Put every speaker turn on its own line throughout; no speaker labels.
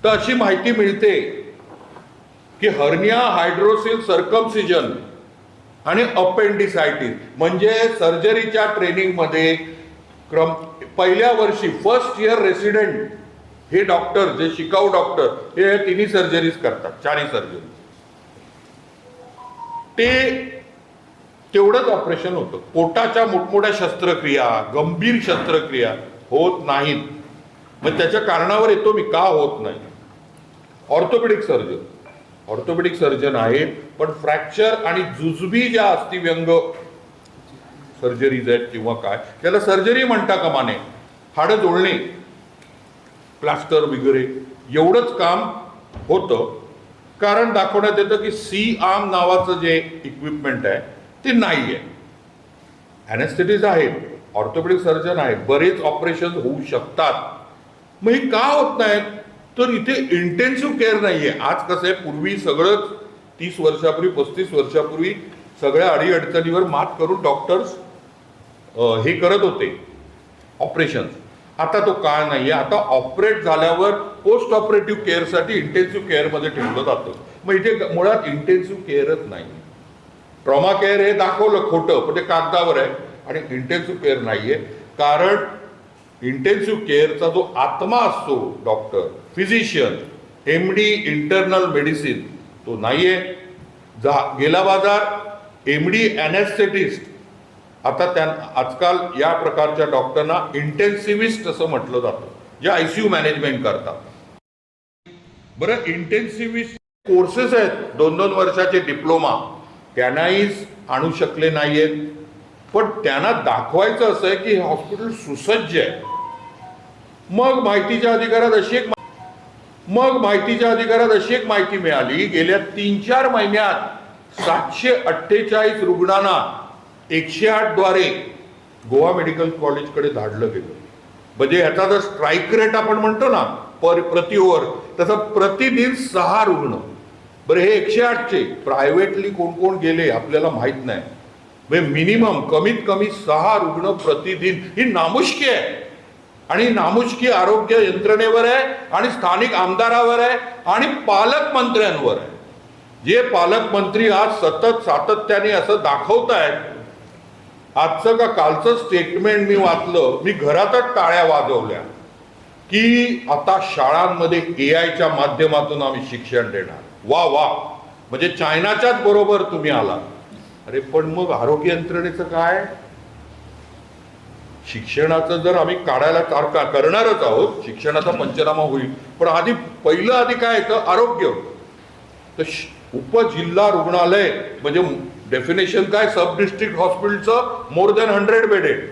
तर अशी माहिती मिळते की हर्निया हायड्रोसिल सर्कमसिजन आणि अपेंडिसायटिस म्हणजे सर्जरीच्या ट्रेनिंगमध्ये पहिल्या वर्षी फर्स्ट इयर रेसिडेंट हे डॉक्टर जे शिकाऊ डॉक्टर हे तिन्ही सर्जरीज करतात, चारही सर्जरी. ते तेवढंच ऑपरेशन होतं. पोटाच्या मोठमोठ्या शस्त्रक्रिया, गंभीर शस्त्रक्रिया होत नाहीत. मग त्याच्या कारणावर येतो मी, का होत नाही. ऑर्थोपेडिक सर्जन आहेत, पण फ्रॅक्चर आणि जुजबी ज्या अस्थिव्यंग सर्जरीज आहेत किंवा काय त्याला सर्जरी म्हणता कामा नये. हाडं जोडणे, प्लास्टर वगैरे एवढंच काम होतं. कारण दाखवण्यात येतं की सी आर्म नावाचं जे इक्विपमेंट आहे ते नाही आहे. ॲनेस्थेटिस्ट आहेत, ऑर्थोपेडिक सर्जन आहेत, बरेच ऑपरेशन होऊ शकतात. मग हे का होत नाहीत, तर इथे इंटेन्सिव्ह केअर नाही आहे. आज कसं आहे, पूर्वी सगळंच 30 वर्षापूर्वी 35 वर्षापूर्वी सगळ्या अडीअडचणीवर मात करून डॉक्टर्स हे करत होते ऑपरेशन. आता तो काळ नाही आहे. आता ऑपरेट झाल्यावर पोस्ट ऑपरेटिव्ह केअरसाठी इंटेन्सिव्ह केअरमध्ये ठेवलं जातं. मग इथे मुळात इंटेन्सिव्ह केअरच नाही. ट्रॉमा केअर हे दाखवलं खोटं, पण ते कागदावर आहे. आणि इंटेन्सिव्ह केअर नाही आहे. कारण इंटेन्सिव्ह केअरचा जो आत्मा असतो, doctor, physician, MD internal medicine, तो नाही आहे. गेला बाजार MD ॲनेस्थेटिस्ट. आता आजकाल या प्रकारच्या डॉक्टरना इंटेन्सिव्हिस्ट असं म्हटलं जातं, जे ICU मॅनेजमेंट करतात. बरं, इंटेन्सिव्हिस्ट कोर्सेस आहेत 2-2 वर्षाचे डिप्लोमा, त्यांनाही आणू शकले नाहीयेत. पण त्यांना दाखवायचं असं आहे की हे हॉस्पिटल सुसज्ज आहे. मग माहितीच्या अधिकारात अशी एक माहिती मिळाली, गेल्या 3-4 महिन्यात 748 रुग्णांना 108 द्वारे गोवा मेडिकल कॉलेजकडे धाडलं गेलं. म्हणजे ह्याचा जर स्ट्राईक रेट आपण म्हणतो ना प्रति ओव्हर, तसं प्रतिदिन 6 रुग्ण. बरं, हे 108चे प्रायव्हेटली कोण कोण गेले आपल्याला माहित नाही. म्हणजे मिनिमम कमीत कमी 6 रुग्ण प्रतिदिन. ही नामुष्की आहे. आणि नामुष्की आरोग्य यंत्रणेवर आहे आणि स्थानिक आमदारावर आहे आणि पालकमंत्र्यांवर आहे. जे पालकमंत्री आज सातत्याने असं दाखवत आहेत. आजचं का कालचं स्टेटमेंट मी वाचलं, मी घरातच टाळ्या वाजवल्या की आता शाळांमध्ये AI च्या माध्यमातून आम्ही शिक्षण देणार. वा वा, म्हणजे चायनाच्याच बरोबर तुम्ही आला. अरे पण मग आरोग्य यंत्रणेचं काय? शिक्षणाचं जर आम्ही काढायला करणारच आहोत, शिक्षणाचा पंचनामा होईल, पण पहिलं काय येतं, आरोग्य. तर उपजिल्हा रुग्णालय म्हणजे डेफिनेशन काय, सब डिस्ट्रिक्ट हॉस्पिटलचं मोर दॅन 100 बेडेड.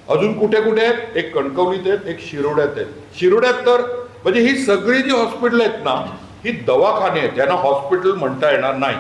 अजून कुठे कुठे आहेत? एक कणकवलीत आहेत, एक शिरोड्यात आहेत. शिरोड्यात तर म्हणजे ही सगळी जी हॉस्पिटल आहेत ना, ही दवाखाने आहेत, त्यांना हॉस्पिटल म्हणता येणार नाही.